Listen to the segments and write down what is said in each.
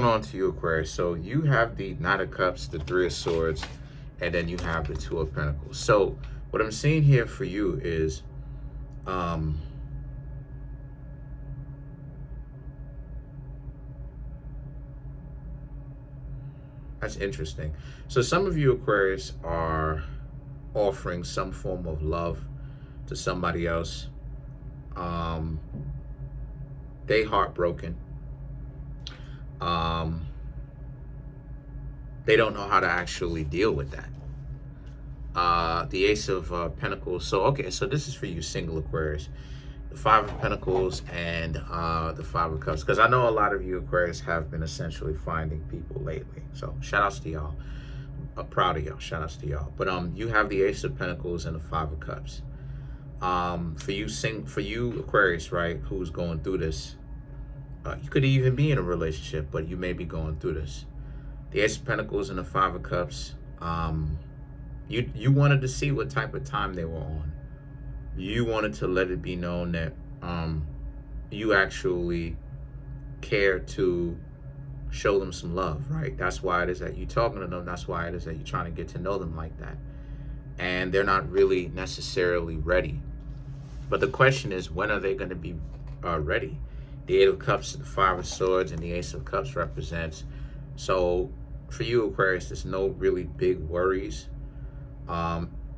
On to you, Aquarius. So you have the Knight of Cups, the Three of Swords, and then you have the Two of Pentacles. So what I'm seeing here for you is that's interesting. So some of you, Aquarius, are offering some form of love to somebody else. They heartbroken. They don't know how to actually deal with that. The Ace of Pentacles. So, okay, so this is for you, single Aquarius. The Five of Pentacles and the Five of Cups. Because I know a lot of you, Aquarius, have been essentially finding people lately. So, shout outs to y'all. Proud of y'all. Shout outs to y'all. But you have the Ace of Pentacles and the Five of Cups. For you, Aquarius, right, who's going through this, you could even be in a relationship, but you may be going through this. The Ace of Pentacles and the Five of Cups, you wanted to see what type of time they were on. You wanted to let it be known that you actually care to show them some love, right? That's why it is that you're talking to them. That's why it is that you're trying to get to know them like that. And they're not really necessarily ready. But the question is, when are they going to be ready? The Eight of Cups, the Five of Swords, and the Ace of Cups represents. So for you, Aquarius, there's no really big worries.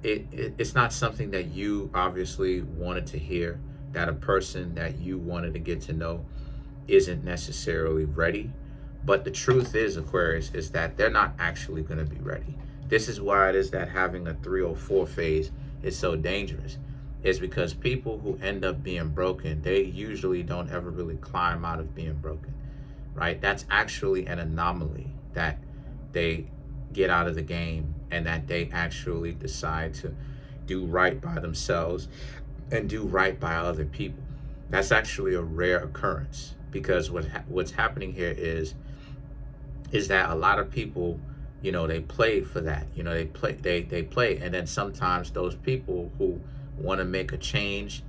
It's not something that you obviously wanted to hear, that a person that you wanted to get to know isn't necessarily ready. But the truth is, Aquarius, is that they're not actually going to be ready. This is why it is that having a 304 phase is so dangerous. It's because people who end up being broken, they usually don't ever really climb out of being broken, right? That's actually an anomaly, that they get out of the game and that they actually decide to do right by themselves and do right by other people. That's actually a rare occurrence, because what's happening here is that a lot of people, they play for that. They play, and then sometimes those people who want to make a change,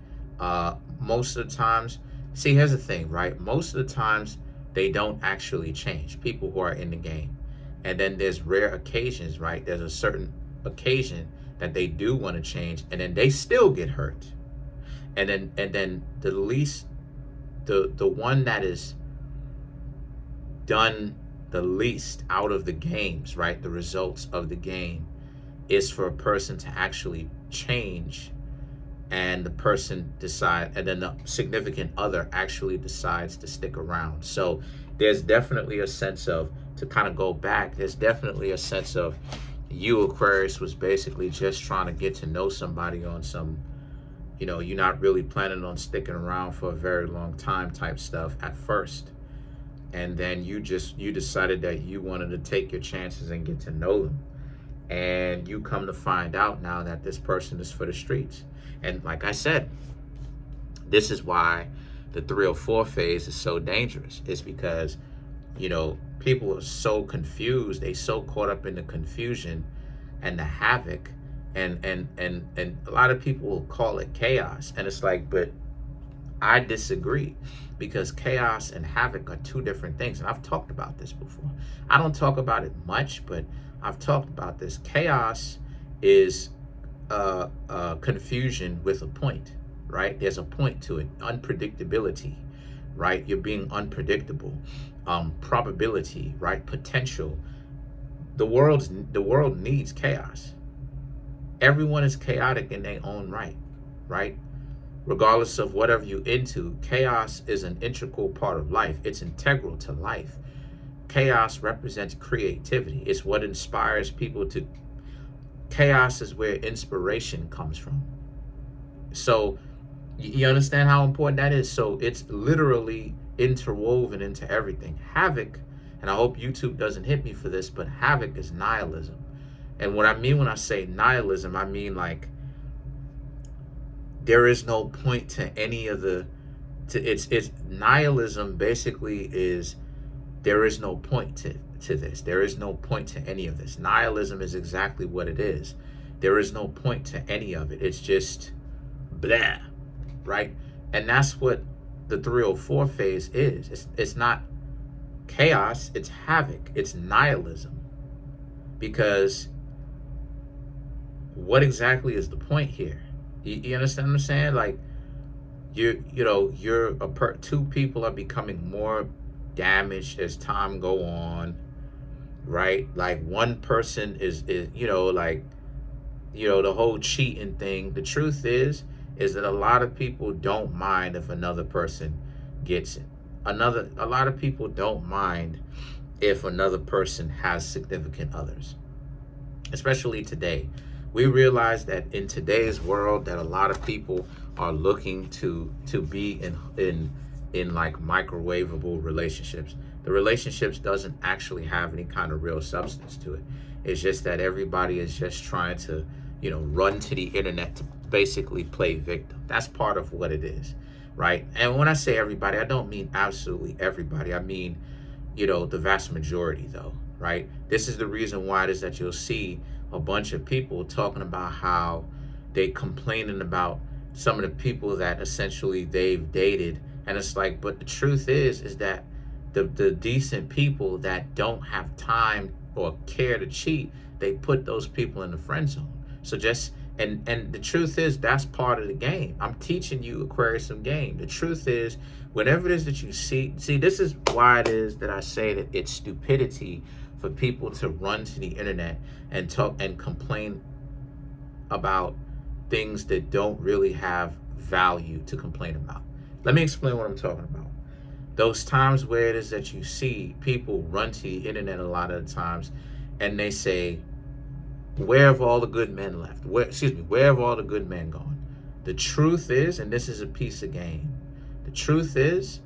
most of the times, see, here's the thing, right? Most of the times they don't actually change, people who are in the game. And then there's rare occasions, right? There's a certain occasion that they do want to change, and then they still get hurt. And then the one that is done the least out of the games, right? The results of the game is for a person to actually change, and the person and then the significant other actually decides to stick around. So there's definitely a sense of, to kind of go back, there's definitely a sense of you, Aquarius, was basically just trying to get to know somebody on some, you're not really planning on sticking around for a very long time type stuff at first. And then you decided that you wanted to take your chances and get to know them. And you come to find out now that this person is for the streets. And like I said, this is why the 304 phase is so dangerous. It's because, people are so confused. They so caught up in the confusion and the havoc. And a lot of people will call it chaos. And it's like, but I disagree, because chaos and havoc are two different things. And I've talked about this before. I don't talk about it much, but I've talked about this. Chaos is confusion with a point, right? There's a point to it. Unpredictability, right? You're being unpredictable. Probability, right? Potential. The world needs chaos. Everyone is chaotic in their own right, right? Regardless of whatever you're into, chaos is an integral part of life. It's integral to life. Chaos represents creativity. It's what inspires people to. Chaos is where inspiration comes from. So you understand how important that is? So it's literally interwoven into everything. Havoc, and I hope YouTube doesn't hit me for this, but havoc is nihilism. And what I mean when I say nihilism, I mean like there is no point to any of it's nihilism basically is there is no point to this. There is no point to any of this. Nihilism is exactly what it is. There is no point to any of it. It's just blah, right? And that's what the 304 phase is. It's not chaos, it's havoc, it's nihilism. Because what exactly is the point here? You understand what I'm saying? Like, two people are becoming more damaged as time go on, right? Like one person is the whole cheating thing. The truth is that a lot of people don't mind if another person gets it. A lot of people don't mind if another person has significant others, especially today. We realize that in today's world that a lot of people are looking to be in like microwavable relationships. The relationships doesn't actually have any kind of real substance to it. It's just that everybody is just trying to, run to the internet to basically play victim. That's part of what it is, right? And when I say everybody, I don't mean absolutely everybody. I mean, the vast majority though, right? This is the reason why it is that you'll see a bunch of people talking about how they complaining about some of the people that essentially they've dated. And it's like, but the truth is that the decent people that don't have time or care to cheat, they put those people in the friend zone. So and the truth is that's part of the game. I'm teaching you, Aquarius, some game. The truth is, whenever it is that you see, this is why it is that I say that it's stupidity for people to run to the internet and talk and complain about things that don't really have value to complain about. Let me explain what I'm talking about. Those times where it is that you see people run to the internet a lot of the times and they say, where have all the good men left? Where have all the good men gone? The truth is, and this is a piece of game, the truth is,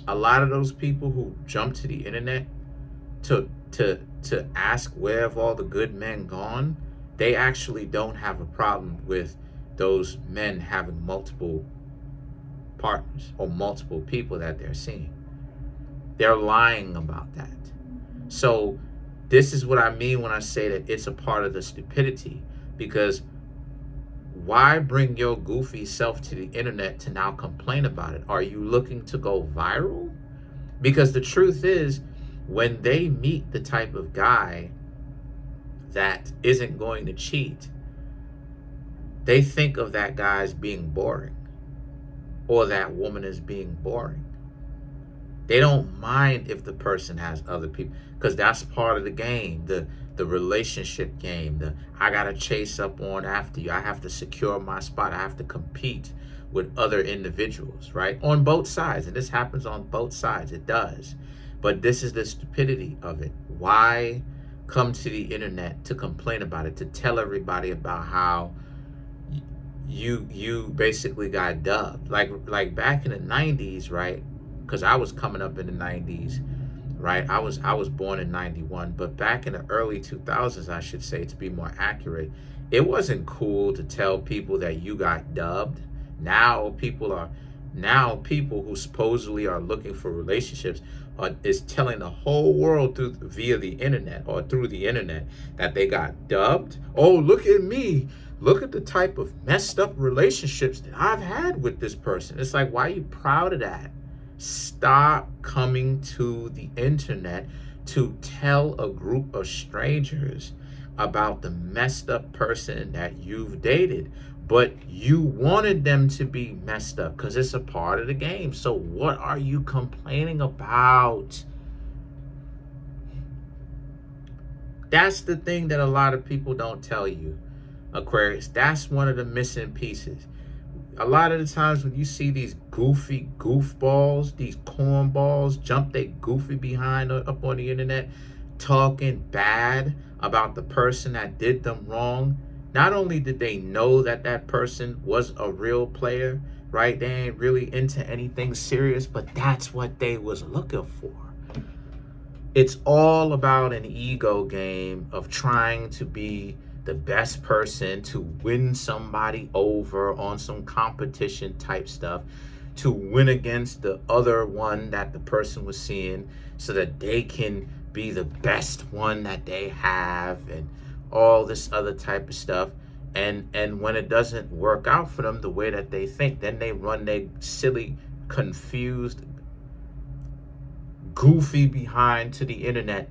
a lot of those people who jump to the internet to ask where have all the good men gone, they actually don't have a problem with those men having multiple partners or multiple people that they're seeing. They're lying about that. So this is what I mean when I say that it's a part of the stupidity, because why bring your goofy self to the internet to now complain about it? Are you looking to go viral? Because the truth is, when they meet the type of guy that isn't going to cheat, they think of that guy as being boring or that woman as being boring. They don't mind if the person has other people, because that's part of the game, the relationship game. I gotta chase up on after you. I have to secure my spot. I have to compete with other individuals, right? On both sides, and this happens on both sides. It does, but this is the stupidity of it. Why come to the internet to complain about it, to tell everybody about how you basically got dubbed, like back in the 90s, right? Because I was coming up in the 90s, right? I was born in 91, but back in the early 2000s, I should say, to be more accurate, it wasn't cool to tell people that you got dubbed. Now people who supposedly are looking for relationships is telling the whole world via the internet or through the internet that they got dubbed. Oh, look at me. Look at the type of messed up relationships that I've had with this person. It's like, why are you proud of that? Stop coming to the internet to tell a group of strangers about the messed up person that you've dated, but you wanted them to be messed up because it's a part of the game. So what are you complaining about? That's the thing that a lot of people don't tell you, Aquarius. That's one of the missing pieces. A lot of the times when you see these goofy goofballs, these cornballs jump they goofy behind up on the internet talking bad about the person that did them wrong, not only did they know that that person was a real player, right? They ain't really into anything serious, but that's what they was looking for. It's all about an ego game of trying to be the best person, to win somebody over on some competition type stuff, to win against the other one that the person was seeing so that they can be the best one that they have, and all this other type of stuff. And when it doesn't work out for them the way that they think, then they run their silly, confused, goofy behind to the internet.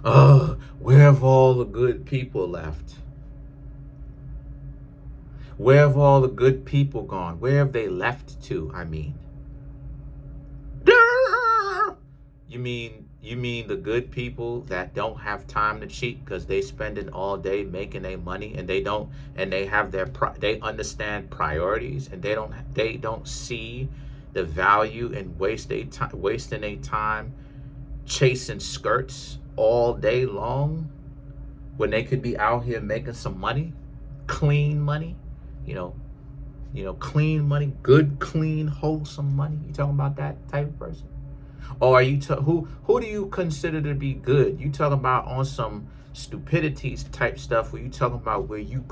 Where have all the good people left? Where have all the good people gone? Where have they left to? I mean, you mean the good people that don't have time to cheat because they spending all day making their money, and they have they understand priorities, and they don't see the value in wasting their time chasing skirts all day long when they could be out here making some money, clean money, clean money, good, clean, wholesome money. You talking about that type of person? Or are you who do you consider to be good? You talking about on some stupidities type stuff where you talking about where you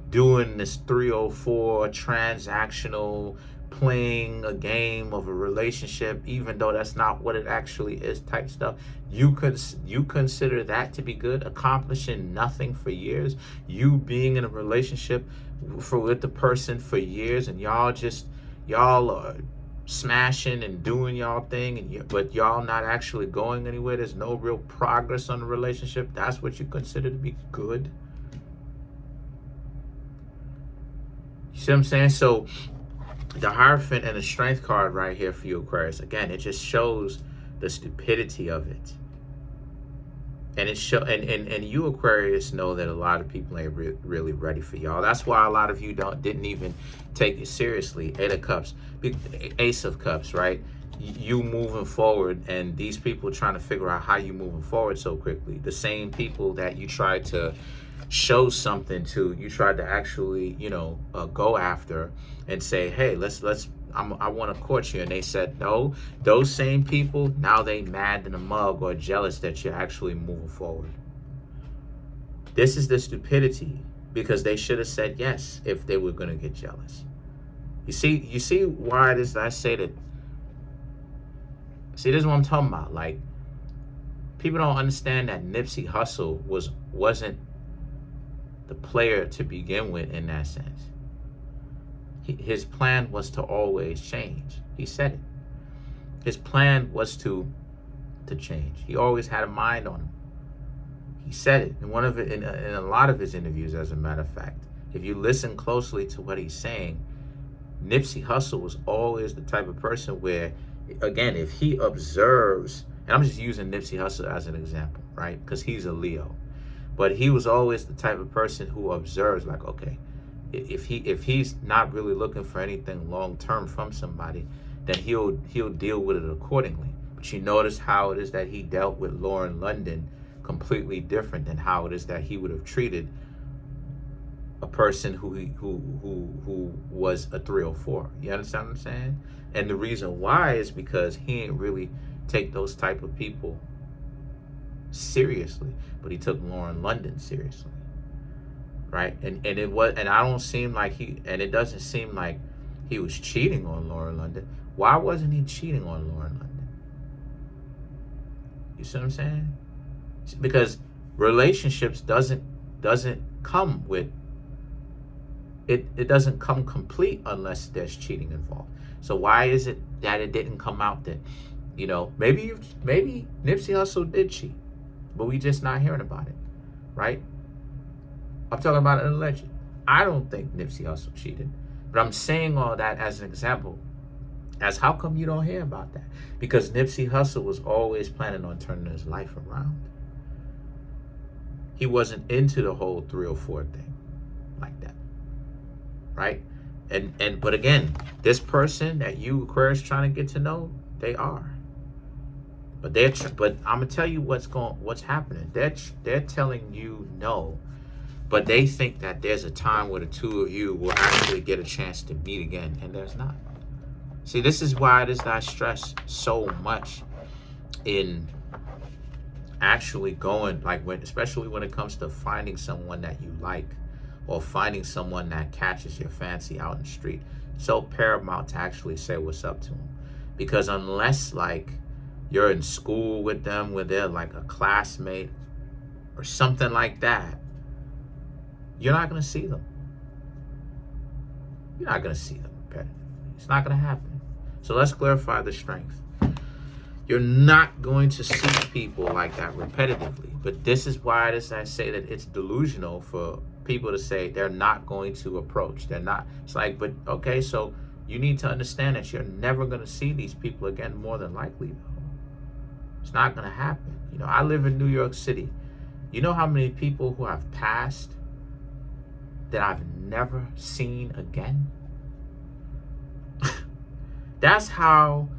doing this 304 transactional, playing a game of a relationship, even though that's not what it actually is type stuff. You consider that to be good, accomplishing nothing for years, you being in a relationship with the person for years, and y'all are smashing and doing y'all thing, but y'all not actually going anywhere. There's no real progress on the relationship. That's what you consider to be good. You see what I'm saying? So the Hierophant and the Strength card right here for you, Aquarius, again, it just shows the stupidity of it. And and you, Aquarius, know that a lot of people ain't really ready for y'all. That's why a lot of you didn't even take it seriously. Ace of Cups, right? You moving forward, and these people trying to figure out how you moving forward so quickly. The same people that you tried to show something to, you tried to actually, go after and say, hey, I want to court you, and they said no. Those same people, now they mad in a mug or jealous that you're actually moving forward. This is the stupidity, because they should have said yes if they were going to get jealous. You see why it is that I say that. See, this is what I'm talking about. Like, people don't understand that Nipsey Hussle wasn't the player to begin with in that sense. His plan was to always change. He said it. His plan was to change. He always had a mind on him. He said it in a lot of his interviews, as a matter of fact. If you listen closely to what he's saying, Nipsey Hussle was always the type of person where, again, if he observes, and I'm just using Nipsey Hussle as an example, right? Because he's a Leo. But he was always the type of person who observes, like, okay, if he's not really looking for anything long term from somebody, then he'll deal with it accordingly. But you notice how it is that he dealt with Lauren London completely different than how it is that he would have treated a person who was a 304. You understand what I'm saying? And the reason why is because he didn't really take those type of people seriously, but he took Lauren London seriously. Right? And I don't seem like it doesn't seem like he was cheating on Lauren London. Why wasn't he cheating on Lauren London? You see what I'm saying? Because relationships doesn't come with it doesn't come complete unless there's cheating involved. So why is it that it didn't come out that, maybe Nipsey Hussle did cheat, but we just not hearing about it, right? I'm talking about an alleged. I don't think Nipsey Hussle cheated, but I'm saying all that as an example. As how come you don't hear about that? Because Nipsey Hussle was always planning on turning his life around. He wasn't into the whole 304 thing like that, right? But again, this person that you, Aquarius, trying to get to know, they are. But I'm gonna tell you what's happening. They're telling you no. But they think that there's a time where the two of you will actually get a chance to meet again, and there's not. See, this is why it is that I stress so much in actually going, especially when it comes to finding someone that you like, or finding someone that catches your fancy out in the street. It's so paramount to actually say what's up to them. Because unless, you're in school with them, where they're like a classmate or something like that, you're not going to see them. You're not going to see them competitively. It's not going to happen. So let's clarify the strength. You're not going to see people like that repetitively. But this is why I say that it's delusional for people to say they're not going to approach. They're not. It's like, but okay, so you need to understand that you're never going to see these people again, more than likely, though. It's not going to happen. You know, I live in New York City. You know how many people who have passed that I've never seen again? That's how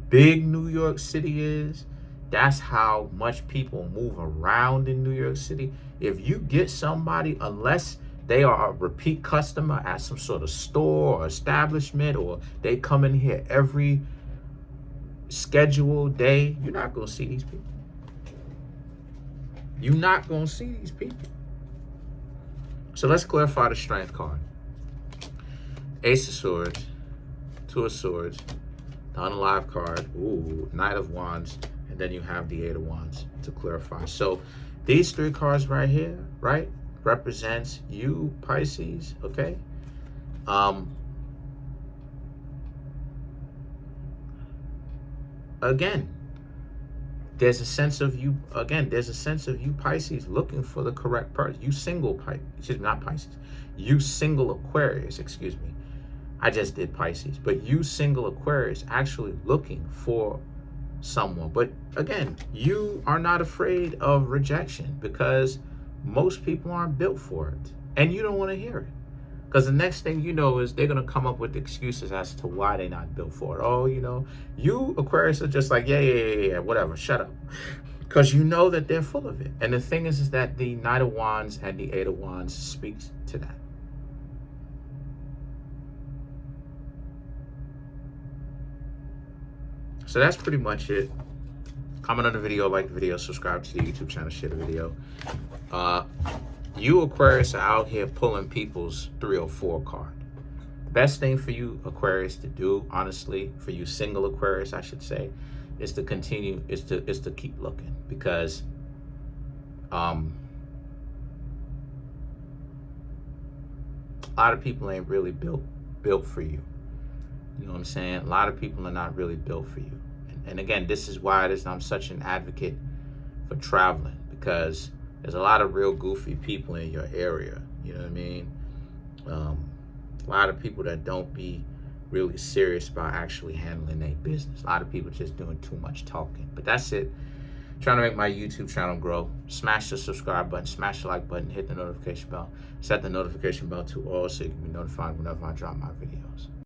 big New York City is. That's how much people move around in New York City. If you get somebody, unless they are a repeat customer at some sort of store or establishment, or they come in here every scheduled day, you're not going to see these people. You're not going to see these people. So let's clarify the strength card. Ace of Swords, Two of Swords, the unalive card, ooh, Knight of Wands, and then you have the Eight of Wands to clarify. So these three cards right here, right, represents you, Pisces, okay? Again, there's a sense of you, Pisces, looking for the correct person. You single Pisces, not Pisces. You single Aquarius, excuse me. I just did Pisces, but you single Aquarius actually looking for someone. But again, you are not afraid of rejection because most people aren't built for it. And you don't want to hear it. Because the next thing you know is they're going to come up with excuses as to why they're not built for it. Oh, you know, you Aquarius are just like, yeah, whatever, shut up. Because you know that they're full of it. And the thing is that the Knight of Wands and the Eight of Wands speaks to that. So that's pretty much it. Comment on the video, like the video, subscribe to the YouTube channel, share the video. You Aquarius are out here pulling people's 304 card. The best thing for you Aquarius to do, honestly, for you single Aquarius, I should say, is to continue, is to keep looking, because a lot of people ain't really built for you. You know what I'm saying? A lot of people are not really built for you. And again, this is why I'm such an advocate for traveling, because there's a lot of real goofy people in your area. You know what I mean? A lot of people that don't be really serious about actually handling their business. A lot of people just doing too much talking. But that's it. Trying to make my YouTube channel grow. Smash the subscribe button, smash the like button, hit the notification bell, set the notification bell to all so you can be notified whenever I drop my videos.